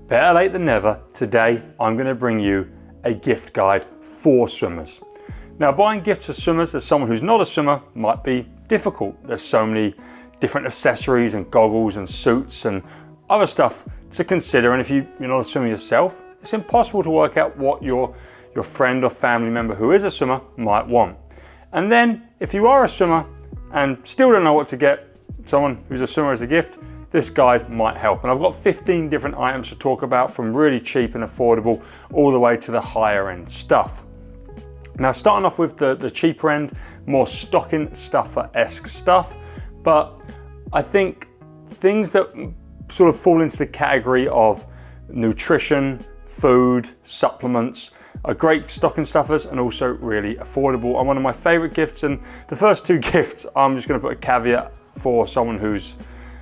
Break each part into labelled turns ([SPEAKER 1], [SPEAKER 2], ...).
[SPEAKER 1] Better late than never. Today I'm going to bring you a gift guide for swimmers. Now, buying gifts for swimmers as someone who's not a swimmer might be difficult. There's so many different accessories and goggles and suits and other stuff to consider, and if you're not a swimmer yourself, it's impossible to work out what your friend or family member who is a swimmer might want. And then if you are a swimmer and still don't know what to get someone who's a swimmer as a gift, this guide might help. And I've got 15 different items to talk about, from really cheap and affordable all the way to the higher end stuff. Now, starting off with the cheaper end, more stocking stuffer-esque stuff, but I think things that sort of fall into the category of nutrition, food, supplements are great stocking stuffers and also really affordable, and one of my favorite gifts. And the first two gifts, I'm just going to put a caveat for someone who's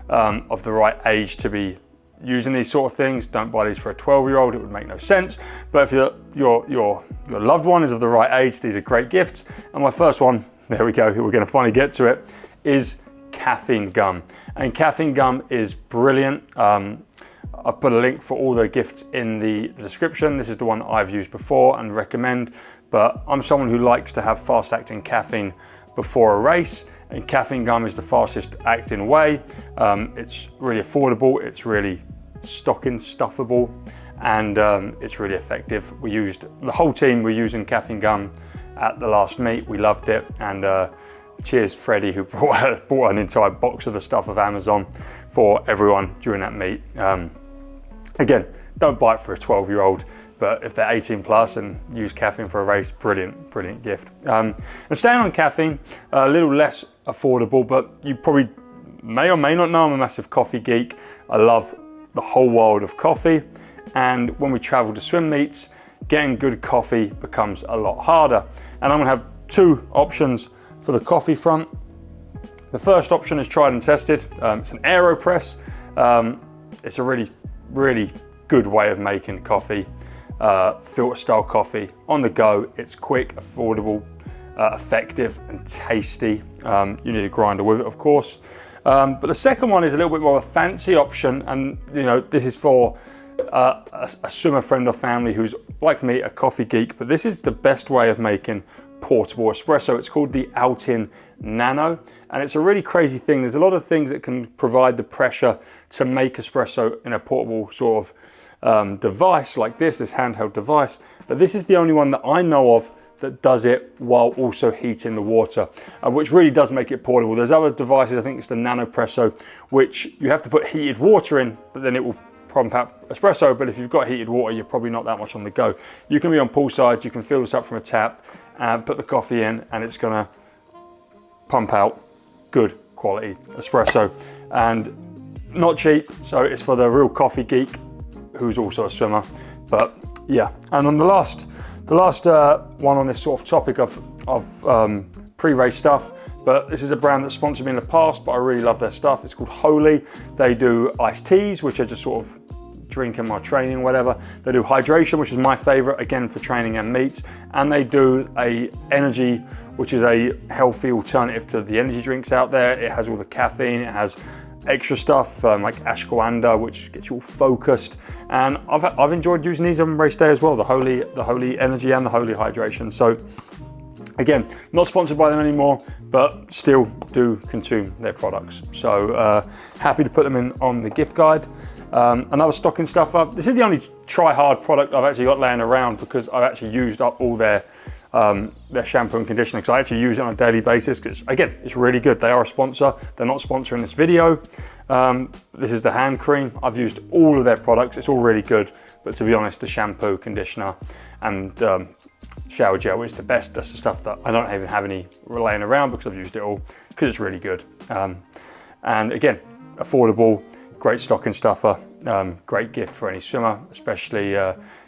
[SPEAKER 1] of the right age to be using these sort of things. Don't buy these for a 12-year-old, it would make no sense. But if your loved one is of the right age, these are great gifts. And my first one, there we go, we're going to finally get to it, is caffeine gum. And caffeine gum is brilliant. I've put a link for all the gifts in the description. This is the one that I've used before and recommend, but I'm someone who likes to have fast acting caffeine before a race, and caffeine gum is the fastest acting way. It's really affordable, it's really stocking stuffable, and it's really effective. The whole team were using caffeine gum at the last meet. We loved it, and cheers Freddie, who bought an entire box of the stuff of Amazon for everyone during that meet. Again, don't buy it for a 12-year-old, but if they're 18 plus and use caffeine for a race, brilliant gift. And staying on caffeine, a little less affordable, but you probably may or may not know I'm a massive coffee geek. I love the whole world of coffee, and when we travel to swim meets, getting good coffee becomes a lot harder. And I'm gonna have two options for the coffee front. The first option is tried and tested. It's an AeroPress. It's a really good way of making coffee, filter style coffee on the go. It's quick, affordable, effective and tasty. You need a grinder with it, of course. But the second one is a little bit more of a fancy option, and this is for a swimmer friend or family who's like me, a coffee geek, but this is the best way of making portable espresso. It's called the Altin Nano, and it's a really crazy thing. There's a lot of things that can provide the pressure to make espresso in a portable sort of device like this handheld device, but this is the only one that I know of that does it while also heating the water, which really does make it portable. There's other devices, I think it's the Nanopresso, which you have to put heated water in, but then it will pump out espresso. But if you've got heated water, you're probably not that much on the go. You can be on poolside, you can fill this up from a tap and put the coffee in, and it's gonna pump out good quality espresso, and not cheap, so it's for the real coffee geek who's also a swimmer. But yeah, and on the last one on this sort of topic of pre-race stuff, but this is a brand that sponsored me in the past, but I really love their stuff. It's called Holy. They do iced teas, which are just sort of drinking while training, whatever. They do hydration, which is my favorite, again for training and meets, and they do a energy, which is a healthy alternative to the energy drinks out there. It has all the caffeine, it has extra stuff like ashwagandha, which gets you all focused, and I've enjoyed using these on race day as well, the Holy Energy and the Holy Hydration. So again, not sponsored by them anymore, but still do consume their products. So happy to put them in on the gift guide. Another stocking stuffer. This is the only try hard product I've actually got laying around, because I've actually used up all their shampoo and conditioner, because I actually use it on a daily basis, because again, it's really good. They are a sponsor. They're not sponsoring this video. This is the hand cream. I've used all of their products. It's all really good, but to be honest, the shampoo, conditioner and shower gel is the best. That's the stuff that I don't even have any laying around, because I've used it all, because it's really good. And again, affordable, great stocking stuffer, great gift for any swimmer, especially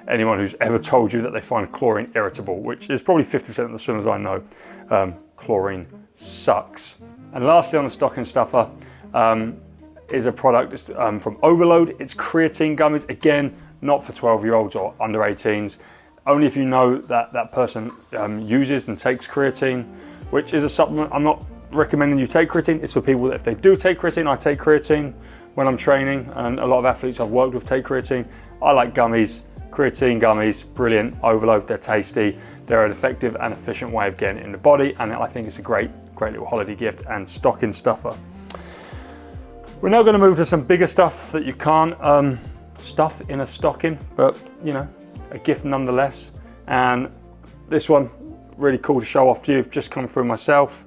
[SPEAKER 1] anyone who's ever told you that they find chlorine irritable, which is probably 50% of the swimmers I know. Chlorine sucks. And lastly on the stocking stuffer is a product from Overload. It's creatine gummies, again, not for 12-year-olds or under 18s. Only if you know that that person uses and takes creatine, which is a supplement. I'm not recommending you take creatine. It's for people that if they do take creatine, I take creatine. when I'm training, and a lot of athletes I've worked with take creatine. I like gummies, creatine gummies, brilliant, overload, they're tasty, they're an effective and efficient way of getting it in the body, and I think it's a great little holiday gift and stocking stuffer. We're now going to move to some bigger stuff that you can't stuff in a stocking, but you know, a gift nonetheless. And this one, really cool to show off to you, just come through myself.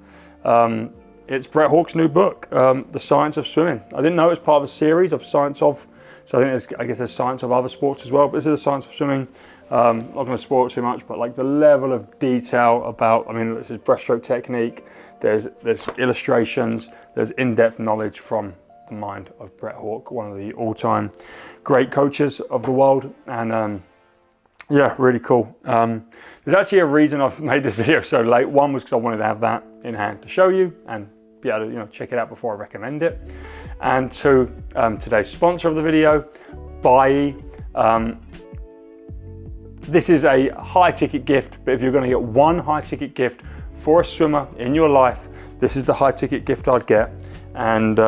[SPEAKER 1] It's Brett Hawke's new book, The Science of Swimming. I didn't know it was part of a series of Science of, so I think I guess there's Science of other sports as well, but this is The Science of Swimming. Not going to spoil it too much, but like the level of detail about, I mean, this is breaststroke technique, there's illustrations, there's in-depth knowledge from the mind of Brett Hawke, one of the all-time great coaches of the world, and yeah, really cool. There's actually a reason I've made this video so late. One was because I wanted to have that in hand to show you and be able to, you know, check it out before I recommend it. And two, today's sponsor of the video, Buy. This is a high ticket gift, but if you're going to get one high ticket gift for a swimmer in your life, this is the high ticket gift I'd get. And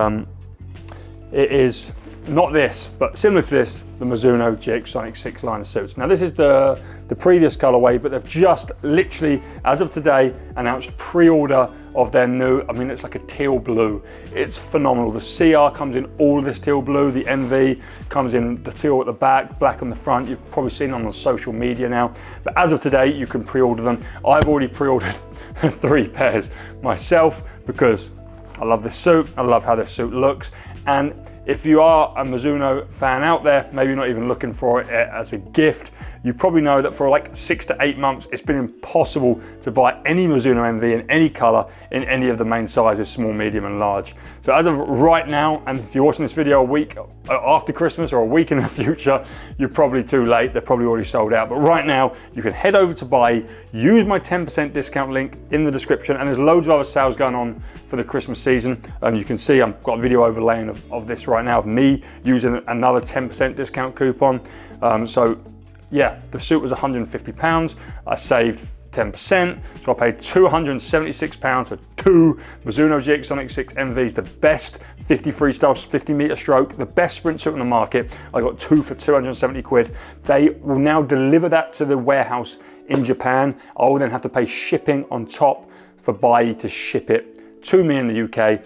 [SPEAKER 1] it is not this, but similar to this, the Mizuno GX Sonic 6 line of suits. Now this is the previous colorway, but they've just literally, as of today, announced pre-order of their new, I mean, it's like a teal blue. It's phenomenal. The CR comes in all of this teal blue. The MV comes in the teal at the back, black on the front. You've probably seen them on social media now. But as of today, you can pre-order them. I've already pre-ordered 3 pairs myself because I love this suit. I love how this suit looks. And if you are a Mizuno fan out there, maybe not even looking for it as a gift, you probably know that for like 6 to 8 months, it's been impossible to buy any Mizuno MV in any color in any of the main sizes, small, medium, and large. So as of right now, and if you're watching this video a week after Christmas or a week in the future, you're probably too late. They're probably already sold out. But right now, you can head over to Buy, use my 10% discount link in the description, and there's loads of other sales going on for the Christmas season. And you can see I've got a video overlaying of this right now of me using another 10% discount coupon. So yeah, the suit was £150. I saved 10%, so I paid £276 for 2 Mizuno GX Sonic 6 MVs, the best 50 freestyle 50 meter stroke, the best sprint suit on the market. I got 2 for 270 quid. They will now deliver that to the warehouse in Japan. I will then have to pay shipping on top for Buy to ship it to me in the UK.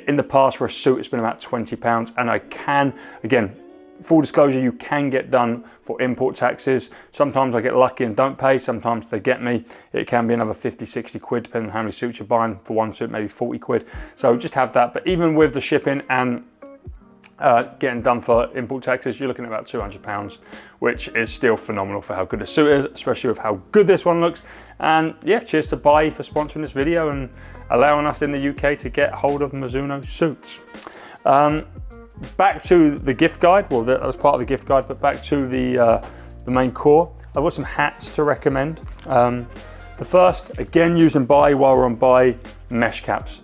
[SPEAKER 1] In the past, for a suit, it's been about £20, and I can, again, full disclosure, you can get done for import taxes. Sometimes I get lucky and don't pay, sometimes they get me. It can be another 50, 60 quid, depending on how many suits you're buying. For one suit, maybe 40 quid. So just have that. But even with the shipping and getting done for import taxes, you're looking at about £200, which is still phenomenal for how good the suit is, especially with how good this one looks. And yeah, cheers to Buy for sponsoring this video and allowing us in the UK to get hold of Mizuno suits. Back to the gift guide. Well, that was part of the gift guide, but back to the main core. I've got some hats to recommend. The first, again, using Buy while we're on Buy, mesh caps.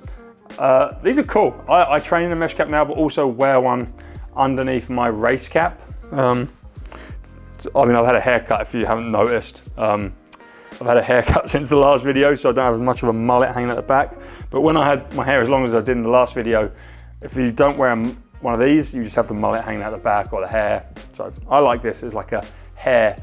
[SPEAKER 1] These are cool. I train in a mesh cap now, but also wear one underneath my race cap. I mean, I've had a haircut, if you haven't noticed. I've had a haircut since the last video, so I don't have as much of a mullet hanging at the back. But when I had my hair as long as I did in the last video, if you don't wear one of these, you just have the mullet hanging out the back or the hair. So I like this as like a hair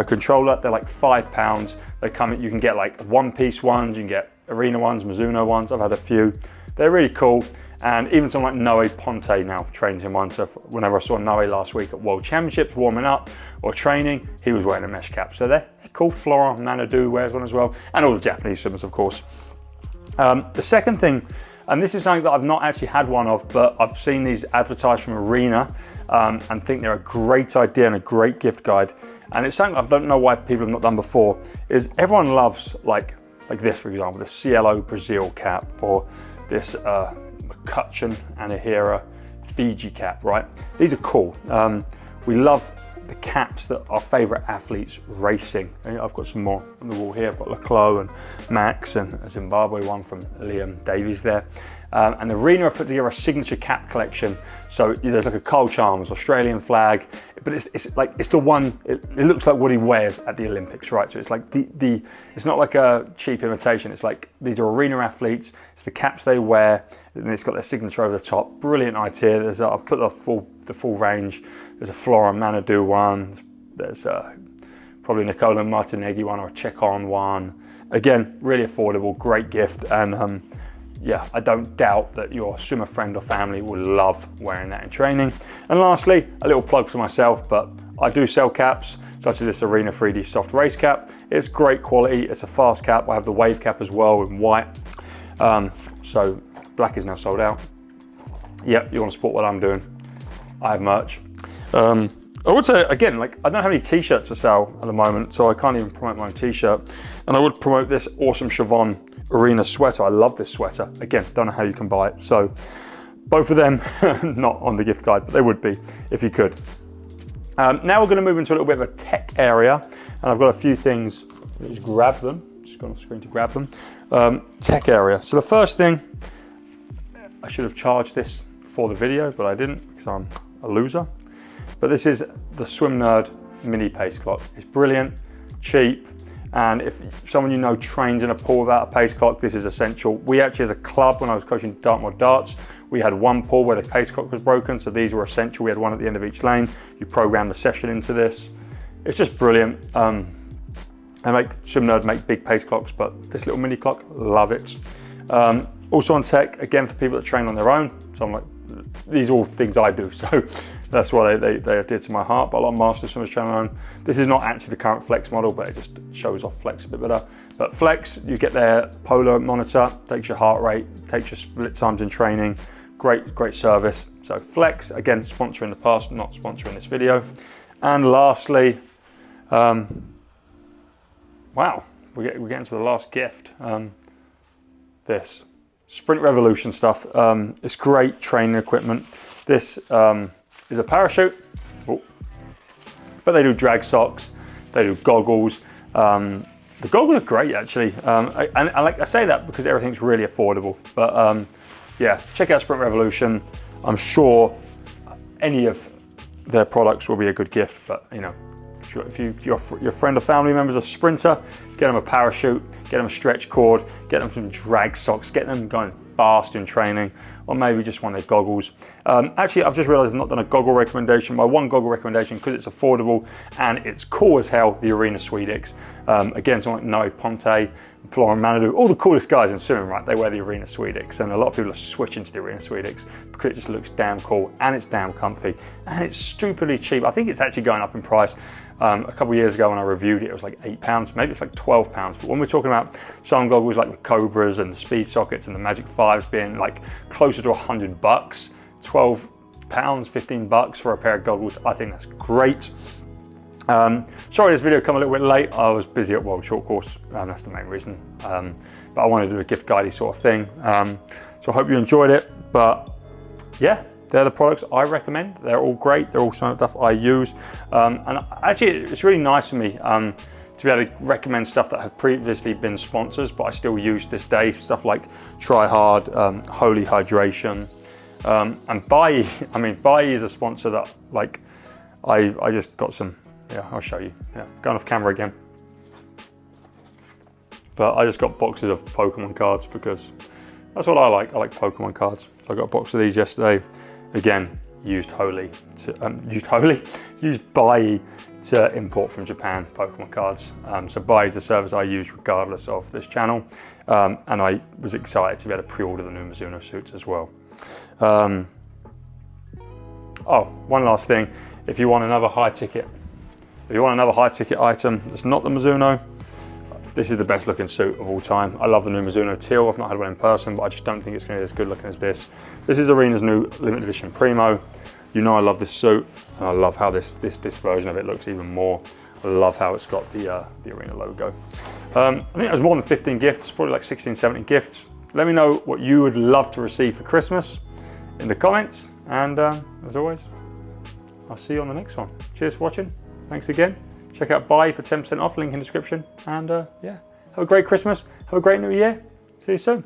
[SPEAKER 1] controller. They're like £5. They come in, you can get like one-piece ones, you can get Arena ones, Mizuno ones. I've had a few. They're really cool. And even someone like Noe Ponte now trains in one. So whenever I saw Noe last week at World Championships warming up or training, he was wearing a mesh cap. So they're cool. Florent Manadou wears one as well. And all the Japanese swimmers, of course. The second thing, and this is something that I've not actually had one of, but I've seen these advertised from Arena and think they're a great idea and a great gift guide. And it's something I don't know why people have not done before, is everyone loves like this, for example, the Cielo Brazil cap, or this McCutcheon Anahira Fiji cap, right? These are cool. We love the caps that our favorite athletes racing. And I've got some more on the wall here. I've got Leclos and Max and a Zimbabwe one from Liam Davies there. And Arena have put together a signature cap collection. So there's like a Carl Chalmers Australian flag, but it's the one. It looks like what he wears at the Olympics, right? So it's like it's not like a cheap imitation. It's like these are Arena athletes. It's the caps they wear, and it's got their signature over the top. Brilliant idea. I've put the full range. There's a Flora Manadou one. There's probably Nicola Martineghi one or a Check-On one. Again, really affordable, great gift, and yeah, I don't doubt that your swimmer friend or family will love wearing that in training. And lastly, a little plug for myself, but I do sell caps, such as this Arena 3D soft race cap. It's great quality, it's a fast cap. I have the wave cap as well in white. So black is now sold out. Yep, you want to support what I'm doing, I have merch. I would say, again, like I don't have any t-shirts for sale at the moment, so I can't even promote my own t-shirt. And I would promote this awesome Siobhan Arena sweater. I love this sweater. Again, don't know how you can buy it. So both of them, not on the gift guide, but they would be if you could. Now we're going to move into a little bit of a tech area, and I've got a few things. Just grab them. Just gone off screen to grab them. Tech area. So the first thing, I should have charged this for the video, but I didn't because I'm a loser. But this is the Swim Nerd mini pace clock. It's brilliant, cheap, and if someone you know trains in a pool without a pace clock, this is essential. We actually, as a club, when I was coaching Dartmoor Darts, we had one pool where the pace clock was broken, so these were essential. We had one at the end of each lane. You program the session into this. It's just brilliant. Swim Nerd make big pace clocks, but this little mini clock, love it. Also on tech, again, for people that train on their own. So I'm like, these are all things I do, so that's why they are dear to my heart. But a lot of master swimmers train on their own. This is not actually the current Flex model, but it just shows off Flex a bit better. But Flex, you get their polar monitor, takes your heart rate, takes your split times in training. Great service. So Flex, again, sponsor in the past, not sponsoring this video. And lastly, wow, we're getting to the last gift. This Sprint Revolution stuff. It's great training equipment. This is a parachute, but they do drag socks, they do goggles. The goggles are great actually, and like I say that because everything's really affordable. But yeah, check out Sprint Revolution. I'm sure any of their products will be a good gift, but you know, if your friend or family member's a sprinter, get them a parachute, get them a stretch cord, get them some drag socks, get them going fast in training, or maybe just one of their goggles. Actually, I've just realized I've not done a goggle recommendation. My one goggle recommendation, because it's affordable and it's cool as hell, the Arena Swedix. Again, someone like Noe Ponte, Flora Manadou, all the coolest guys in swimming, right? They wear the Arena Swedix, and a lot of people are switching to the Arena Swedix because it just looks damn cool and it's damn comfy and it's stupidly cheap. I think it's actually going up in price. A couple of years ago when I reviewed it, it was like £8, maybe it's like £12. But when we're talking about some goggles like the Cobras and the Speed Sockets and the Magic 5s being like closer to £100, £12, $15 for a pair of goggles, I think that's great. Sorry this video come a little bit late. I was busy at World Short Course, that's the main reason. But I wanted to do a gift guide sort of thing. So I hope you enjoyed it. But yeah, they're the products I recommend. They're all great. They're all some stuff I use. And actually, it's really nice for me to be able to recommend stuff that have previously been sponsors, but I still use this day. Stuff like Try Hard, Holy Hydration, and Bai. I mean, Bai is a sponsor that like I just got some. Yeah, I'll show you. Yeah, going off camera again. But I just got boxes of Pokemon cards because that's what I like. I like Pokemon cards. So I got a box of these yesterday. Again, used Bai to import from Japan Pokemon cards. So Bai is a service I use regardless of this channel. And I was excited to be able to pre-order the new Mizuno suits as well. Oh, one last thing. If you want another high ticket item that's not the Mizuno, this is the best looking suit of all time. I love the new Mizuno teal. I've not had one in person, but I just don't think it's going to be as good looking as this. This is Arena's new limited edition Primo. You know I love this suit, and I love how this version of it looks even more. I love how it's got the Arena logo. I think it was more than 15 gifts, probably like 16, 17 gifts. Let me know what you would love to receive for Christmas in the comments, and as always, I'll see you on the next one. Cheers for watching. Thanks again. Check out Bai for 10% off, link in the description. And yeah, have a great Christmas. Have a great New Year. See you soon.